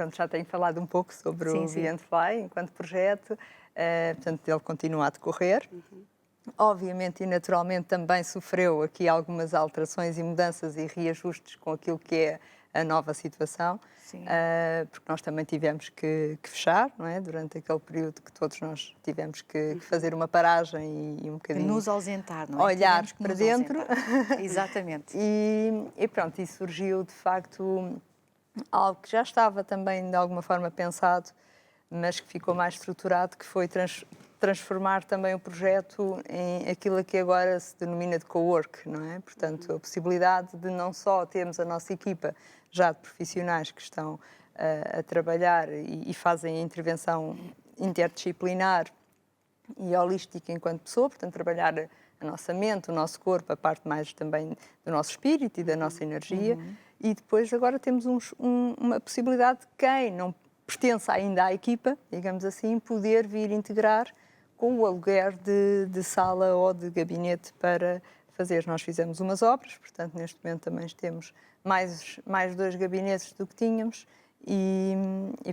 pronto, já tenho falado um pouco sobre Sim, o sim. Beyond Fly enquanto projeto, portanto, ele continua a decorrer. Obviamente e naturalmente também sofreu aqui algumas alterações e mudanças e reajustes com aquilo que é a nova situação, Sim. porque nós também tivemos que fechar, não é? Durante aquele período que todos nós tivemos que fazer uma paragem e um Que bocadinho nos ausentar, não é? olhar Tivemos que para nos dentro. ausentar. Exatamente. E pronto, e surgiu de facto algo que já estava também de alguma forma pensado, mas que ficou mais estruturado, que foi transformar também o projeto em aquilo que agora se denomina de co-work, não é? Portanto, a possibilidade de não só termos a nossa equipa já de profissionais que estão a trabalhar e fazem a intervenção interdisciplinar e holística enquanto pessoa, portanto, trabalhar a nossa mente, o nosso corpo, a parte mais também do nosso espírito e da nossa energia. E depois agora temos uma possibilidade de quem não pertence ainda à equipa, digamos assim, poder vir integrar com o aluguer de sala ou de gabinete para fazer. Nós fizemos umas obras, portanto, neste momento também temos mais 2 gabinetes do que tínhamos e,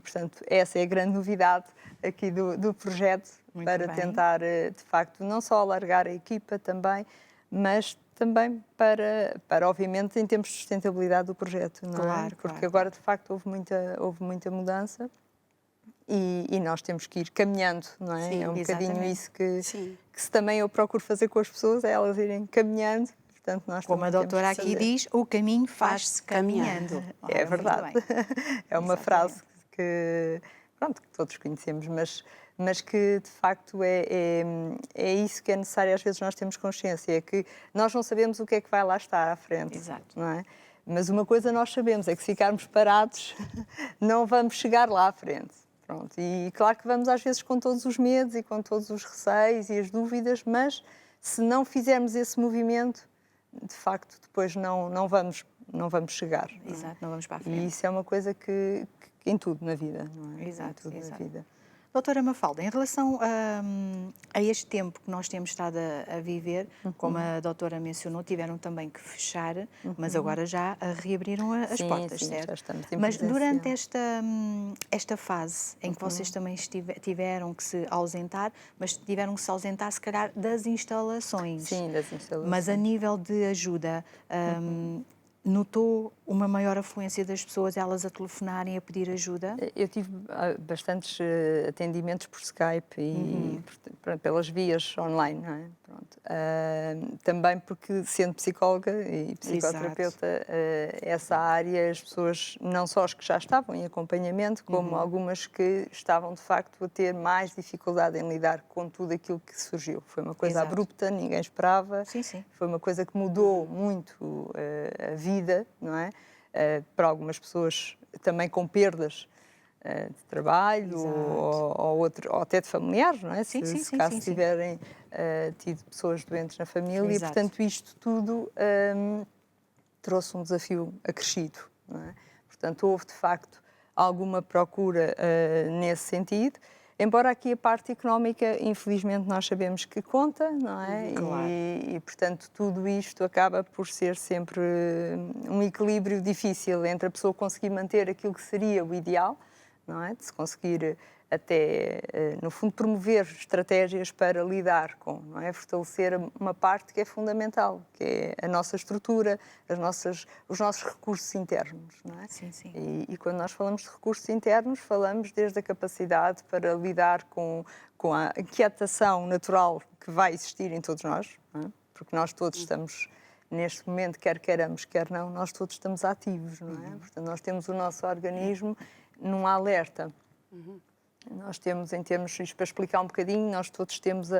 portanto, essa é a grande novidade aqui do projeto, Muito para bem. tentar, de facto, não só alargar a equipa também, mas também para obviamente, em termos de sustentabilidade do projeto, não é? Claro, Porque claro, agora, claro. de facto, houve muita mudança e nós temos que ir caminhando, não é? Sim, É um bocadinho exatamente. isso que Sim. também eu procuro fazer com as pessoas, é elas irem caminhando, portanto, nós Como a também temos doutora que aqui fazer. diz, o caminho faz-se Faz-se caminhando. caminhando. É Ora, muito verdade. bem. É uma Exatamente. frase que, pronto, que todos conhecemos, mas que de facto é isso que é necessário. Às vezes nós temos consciência, é que nós não sabemos o que é que vai lá estar à frente, Exato. não é? Mas uma coisa nós sabemos, é que se ficarmos parados, não vamos chegar lá à frente. Pronto. E claro que vamos às vezes com todos os medos e com todos os receios e as dúvidas, mas se não fizermos esse movimento, de facto, depois não vamos chegar. Não é? Exato, não vamos para a E frente. isso é uma coisa que em tudo na vida, não é? Em Exato, tudo na exato. vida. Doutora Mafalda, em relação a este tempo que nós temos estado a viver, como a doutora mencionou, tiveram também que fechar, mas agora já reabriram as Sim, portas, sim, já certo? estamos em Mas durante presencial. esta fase em que vocês também tiveram que se ausentar, mas tiveram que se ausentar, se calhar, das instalações. Sim, das Mas instalações. a nível de ajuda, notou uma maior afluência das pessoas, elas a telefonarem, a pedir ajuda? Eu tive bastantes atendimentos por Skype e pelas vias online, não é? Pronto. Também porque, sendo psicóloga e psicoterapeuta, essa área, as pessoas, não só as que já estavam em acompanhamento, como algumas que estavam, de facto, a ter mais dificuldade em lidar com tudo aquilo que surgiu. Foi uma coisa Exato. abrupta, ninguém esperava. Sim, sim. Foi uma coisa que mudou muito a vida, não é? Para algumas pessoas também com perdas de trabalho ou até de familiares, não é? Sim, sim, Se sim, caso sim, sim. tiverem tido pessoas doentes na família, e Exato. portanto isto tudo trouxe um desafio acrescido, não é? Portanto, houve de facto alguma procura nesse sentido. Embora aqui a parte económica, infelizmente, nós sabemos que conta, não é? Claro. E, portanto, tudo isto acaba por ser sempre um equilíbrio difícil entre a pessoa conseguir manter aquilo que seria o ideal, não é? De se conseguir até, no fundo, promover estratégias para lidar com, não é? Fortalecer uma parte que é fundamental, que é a nossa estrutura, os nossos recursos internos, não é? Sim, sim. E quando nós falamos de recursos internos, falamos desde a capacidade para lidar com a inquietação natural que vai existir em todos nós, não é? Porque nós todos estamos, neste momento, quer queiramos, quer não, nós todos estamos ativos, não é? Portanto, nós temos o nosso organismo num alerta. Nós temos, em termos, isto para explicar um bocadinho, nós todos temos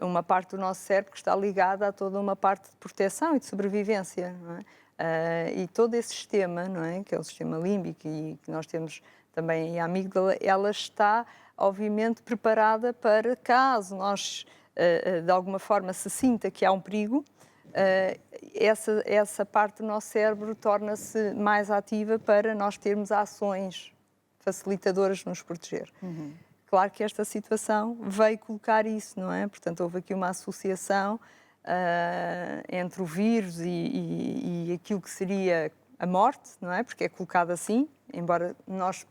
uma parte do nosso cérebro que está ligada a toda uma parte de proteção e de sobrevivência, não é? E todo esse sistema, não é? Que é o sistema límbico e que nós temos também a amígdala, ela está, obviamente, preparada para, caso nós, de alguma forma, se sinta que há um perigo, essa parte do nosso cérebro torna-se mais ativa para nós termos ações facilitadoras de nos proteger. Claro que esta situação veio colocar isso, não é? Portanto, houve aqui uma associação entre o vírus e aquilo que seria a morte, não é? Porque é colocado assim, embora nós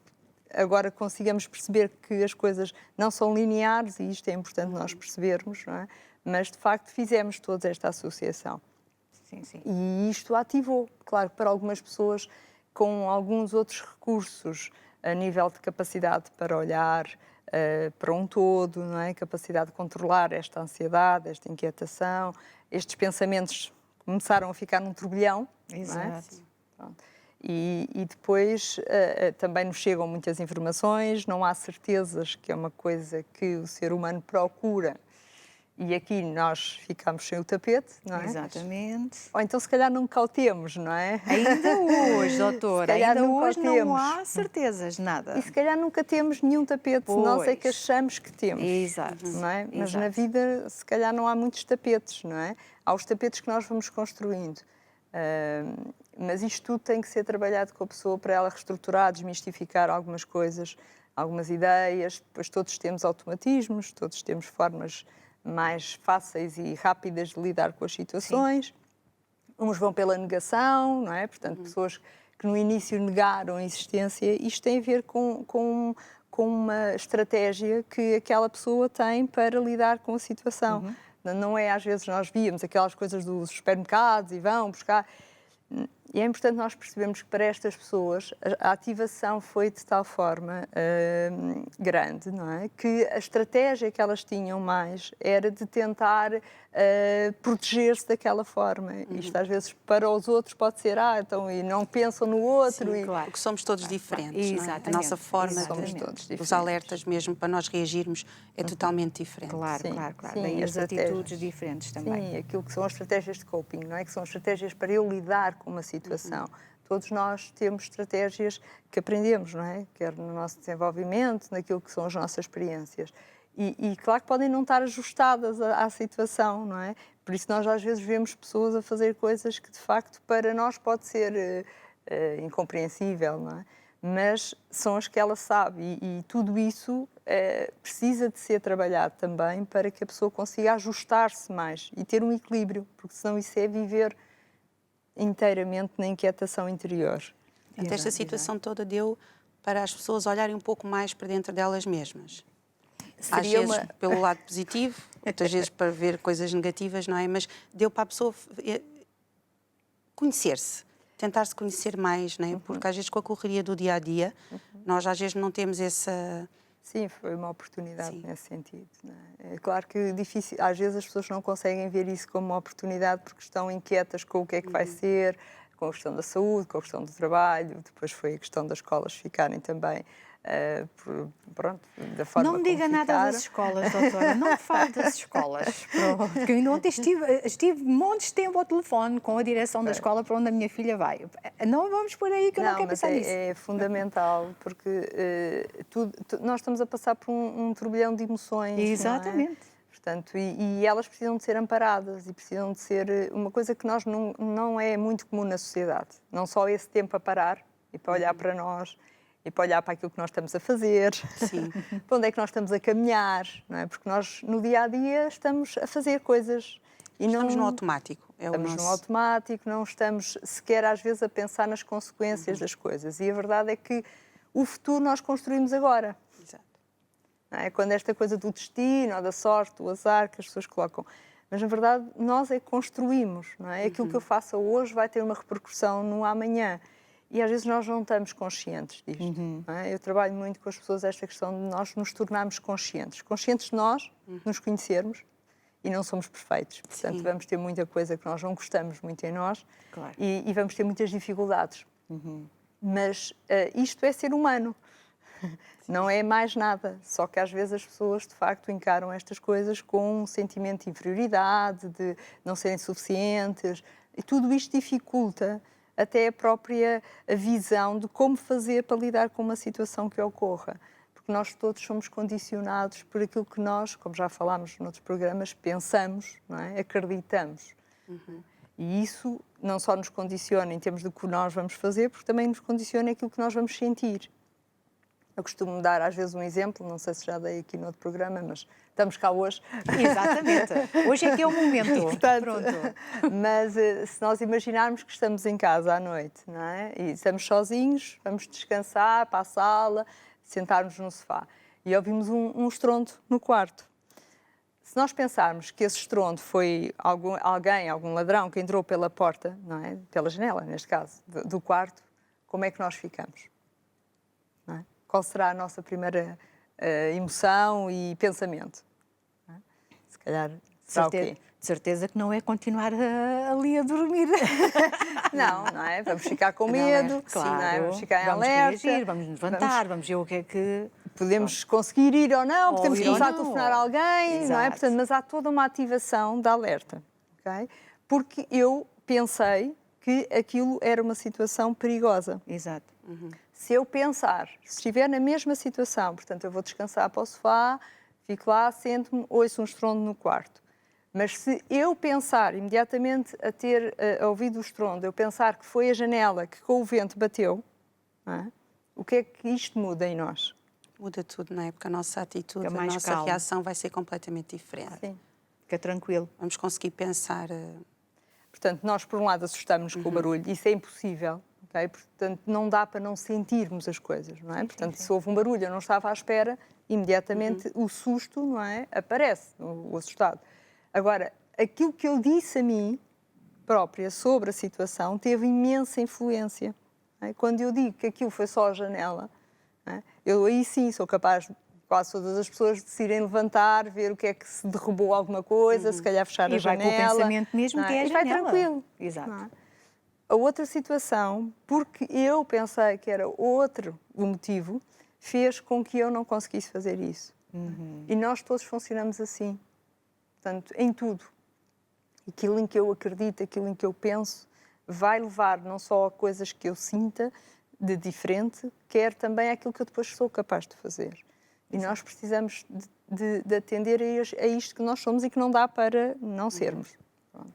agora consigamos perceber que as coisas não são lineares, e isto é importante nós percebermos, não é? Mas, de facto, fizemos toda esta associação. Sim, sim. E isto ativou, claro, para algumas pessoas com alguns outros recursos a nível de capacidade para olhar para um todo, não é? Capacidade de controlar esta ansiedade, esta inquietação, estes pensamentos começaram a ficar num turbilhão. Exato. Não é? E depois também nos chegam muitas informações, não há certezas, que é uma coisa que o ser humano procura. E aqui nós ficamos sem o tapete, não é? Exatamente. Ou então, se calhar, nunca o temos, não é? Ainda hoje, doutora, calhar ainda nunca o hoje não temos. há certezas, nada. E se calhar nunca temos nenhum tapete, nós é que Pois. achamos que temos. Exato. Não é? Mas Exato. na vida, se calhar, não há muitos tapetes, não é? Há os tapetes que nós vamos construindo. Mas isto tudo tem que ser trabalhado com a pessoa para ela reestruturar, desmistificar algumas coisas, algumas ideias. Depois todos temos automatismos, todos temos formas mais fáceis e rápidas de lidar com as situações. Uns vão pela negação, não é? Portanto, pessoas que no início negaram a existência. Isto tem a ver com uma estratégia que aquela pessoa tem para lidar com a situação. Não é, às vezes, nós víamos aquelas coisas dos supermercados e vão buscar. E é importante nós percebermos que para estas pessoas a ativação foi de tal forma grande, não é? Que a estratégia que elas tinham mais era de tentar proteger-se daquela forma. Isto às vezes para os outros pode ser, então, e não pensam no outro. Sim, e... claro. Porque somos todos diferentes, não é? A nossa forma os alertas mesmo para nós reagirmos é totalmente diferente. Claro, Sim, claro, claro. sim, Daí as as atitudes estratégias. diferentes também. Sim, aquilo que são as estratégias de coping, não é? Que são estratégias para eu lidar com uma situação. Todos nós temos estratégias que aprendemos, não é? Quer no nosso desenvolvimento, naquilo que são as nossas experiências. E claro que podem não estar ajustadas à situação, não é? Por isso nós às vezes vemos pessoas a fazer coisas que de facto para nós pode ser incompreensível, não é? Mas são as que ela sabe e tudo isso precisa de ser trabalhado também para que a pessoa consiga ajustar-se mais e ter um equilíbrio, porque senão isso é viver inteiramente na inquietação interior. Portanto, esta situação toda deu para as pessoas olharem um pouco mais para dentro delas mesmas. Às vezes pelo lado positivo, outras vezes para ver coisas negativas, não é? Mas deu para a pessoa conhecer-se, tentar se conhecer mais, não é? Porque às vezes com a correria do dia a dia, nós às vezes não temos essa... Sim, foi uma oportunidade nesse sentido. Não é? É claro que difícil, às vezes as pessoas não conseguem ver isso como uma oportunidade porque estão inquietas com o que é que vai ser, com a questão da saúde, com a questão do trabalho, depois foi a questão das escolas ficarem também, pronto, da forma Não me diga como nada ficaram. das escolas, doutora, não me fale das escolas. Porque eu ontem estive montes de tempo ao telefone com a direção da escola para onde a minha filha vai. Não vamos por aí que eu não quero mas pensar nisso. é fundamental, porque nós estamos a passar por um turbilhão de emoções. Exatamente. Não é? Portanto, e elas precisam de ser amparadas e precisam de ser uma coisa que nós não é muito comum na sociedade. Não só esse tempo a parar e para olhar para nós e para olhar para aquilo que nós estamos a fazer, para onde é que nós estamos a caminhar, não é? Porque nós no dia-a-dia estamos a fazer coisas e Estamos no automático. Estamos no automático, não estamos sequer às vezes a pensar nas consequências das coisas. E a verdade é que o futuro nós construímos agora. Exato. Não é? Quando esta coisa do destino, ou da sorte, do azar que as pessoas colocam. Mas, na verdade, nós é que construímos. Não é? Aquilo que eu faça hoje vai ter uma repercussão no amanhã. E, às vezes, nós não estamos conscientes disto. Não é? Eu trabalho muito com as pessoas esta questão de nós nos tornarmos conscientes. Conscientes de nós, nos conhecermos. E não somos perfeitos. Portanto, vamos ter muita coisa que nós não gostamos muito em nós. Claro. E vamos ter muitas dificuldades. Mas isto é ser humano. Não é mais nada, só que às vezes as pessoas de facto encaram estas coisas com um sentimento de inferioridade, de não serem suficientes, e tudo isto dificulta até a própria visão de como fazer para lidar com uma situação que ocorra. Porque nós todos somos condicionados por aquilo que nós, como já falámos noutros programas, pensamos, não é? Acreditamos. E isso não só nos condiciona em termos do que nós vamos fazer, porque também nos condiciona aquilo que nós vamos sentir. Eu costumo dar às vezes um exemplo, não sei se já dei aqui no outro programa, mas estamos cá hoje. Exatamente. Hoje é que é o momento. Portanto, pronto. Mas se nós imaginarmos que estamos em casa à noite, não é? E estamos sozinhos, vamos descansar para a sala, sentarmos no sofá e ouvimos um estrondo no quarto. Se nós pensarmos que esse estrondo foi algum ladrão que entrou pela porta, não é? Pela janela, neste caso, do quarto, como é que nós ficamos? Não é? Qual será a nossa primeira emoção e pensamento? Não é? Se calhar, será o quê? De certeza que não é continuar ali a dormir. Não é? Vamos ficar com medo, claro. Não é? Vamos ficar em Vamos alerta. reagir, vamos nos levantar, vamos ver o que é que... Podemos conseguir ir ou não, podemos ir ou começar a não. telefonar a alguém, não é? Exato. Portanto, mas há toda uma ativação da alerta, ok? Porque eu pensei que aquilo era uma situação perigosa. Exato. Se eu pensar, se estiver na mesma situação, portanto, eu vou descansar para o sofá, fico lá, sento-me, ouço um estrondo no quarto. Mas se eu pensar imediatamente a ter ouvido o estrondo, eu pensar que foi a janela que com o vento bateu, não é? O que é que isto muda em nós? Muda tudo, não é? Porque a nossa atitude, Fica a mais nossa calmo. reação vai ser completamente diferente. Sim. Fica tranquilo. Vamos conseguir pensar... Portanto, nós, por um lado, assustamos com o barulho. Isso é impossível. Okay? Portanto, não dá para não sentirmos as coisas, não é? Portanto, se houve um barulho, eu não estava à espera, imediatamente o susto, não é? Aparece, o assustado. Agora, aquilo que eu disse a mim própria sobre a situação teve imensa influência. Não é? Quando eu digo que aquilo foi só a janela, não é? Eu aí sim sou capaz de quase todas as pessoas de se irem levantar, ver o que é que se derrubou alguma coisa, se calhar fechar a janela. E vai com o pensamento mesmo que é a e vai janela. tranquilo. Exato. Não é? A outra situação, porque eu pensei que era outro o motivo, fez com que eu não conseguisse fazer isso. E nós todos funcionamos assim. Portanto, em tudo. Aquilo em que eu acredito, aquilo em que eu penso, vai levar não só a coisas que eu sinta de diferente, quer também aquilo que eu depois sou capaz de fazer. E nós precisamos de atender a isto que nós somos e que não dá para não sermos. Pronto.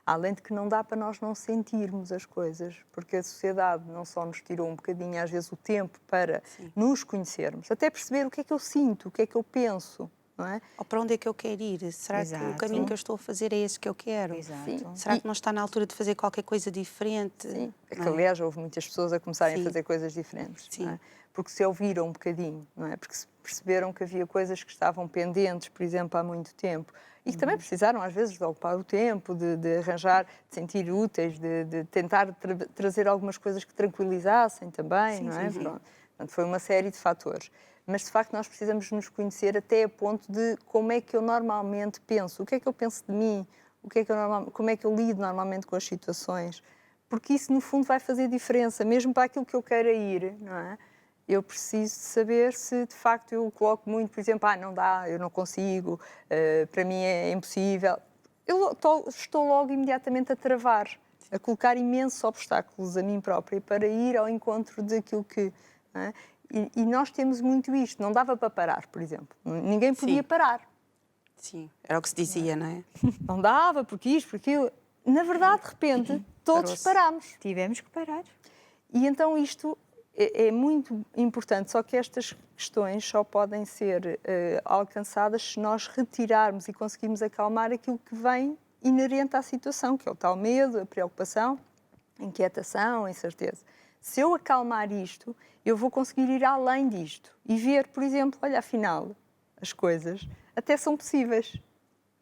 Além de que não dá para nós não sentirmos as coisas, porque a sociedade não só nos tirou um bocadinho, às vezes, o tempo para nos conhecermos, até perceber o que é que eu sinto, o que é que eu penso, não é? Ou para onde é que eu quero ir? Será que o caminho que eu estou a fazer é esse que eu quero? Exato. Sim. Será que não está na altura de fazer qualquer coisa diferente? Sim. É que, Não é? aliás, houve muitas pessoas a começarem Sim. a fazer coisas diferentes. Sim. Não é? Porque se ouviram um bocadinho, não é? Porque se perceberam que havia coisas que estavam pendentes, por exemplo, há muito tempo. E que também precisaram, às vezes, de ocupar o tempo, de arranjar, de sentir úteis, de tentar trazer algumas coisas que tranquilizassem também, não é? Pronto. Portanto, foi uma série de fatores. Mas, de facto, nós precisamos nos conhecer até a ponto de como é que eu normalmente penso, o que é que eu penso de mim, como é que eu lido normalmente com as situações. Porque isso, no fundo, vai fazer diferença, mesmo para aquilo que eu queira ir, não é? Eu preciso de saber se, de facto, eu coloco muito, por exemplo, não dá, eu não consigo, para mim é impossível. Eu estou logo imediatamente a travar, a colocar imensos obstáculos a mim própria para ir ao encontro daquilo que... Não é? E nós temos muito isto. Não dava para parar, por exemplo. Ninguém podia parar. Sim, era o que se dizia, não é? Não dava, porque isto, porque aquilo... Na verdade, de repente, todos parámos. Tivemos que parar. E então isto é muito importante, só que estas questões só podem ser alcançadas se nós retirarmos e conseguirmos acalmar aquilo que vem inerente à situação, que é o tal medo, a preocupação, a inquietação, a incerteza. Se eu acalmar isto, eu vou conseguir ir além disto e ver, por exemplo, olha, afinal, as coisas até são possíveis,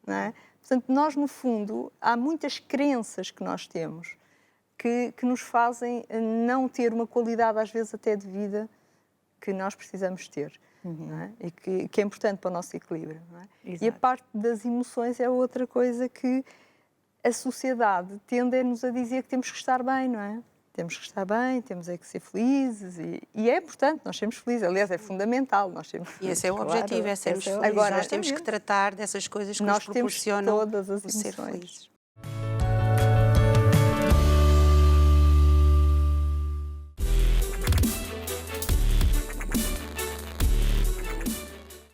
não é? Portanto, nós, no fundo, há muitas crenças que nós temos que nos fazem não ter uma qualidade, às vezes, até de vida que nós precisamos ter. Não é? E que é importante para o nosso equilíbrio. Não é? E a parte das emoções é outra coisa que a sociedade tende a nos a dizer que temos que estar bem, não é? Temos que estar bem, temos é que ser felizes e é importante, nós sermos felizes. Aliás, é fundamental nós sermos felizes. E esse é o objetivo, é sermos felizes. Agora, nós temos que tratar dessas coisas que nos proporcionam todas as o ser emoções. felizes.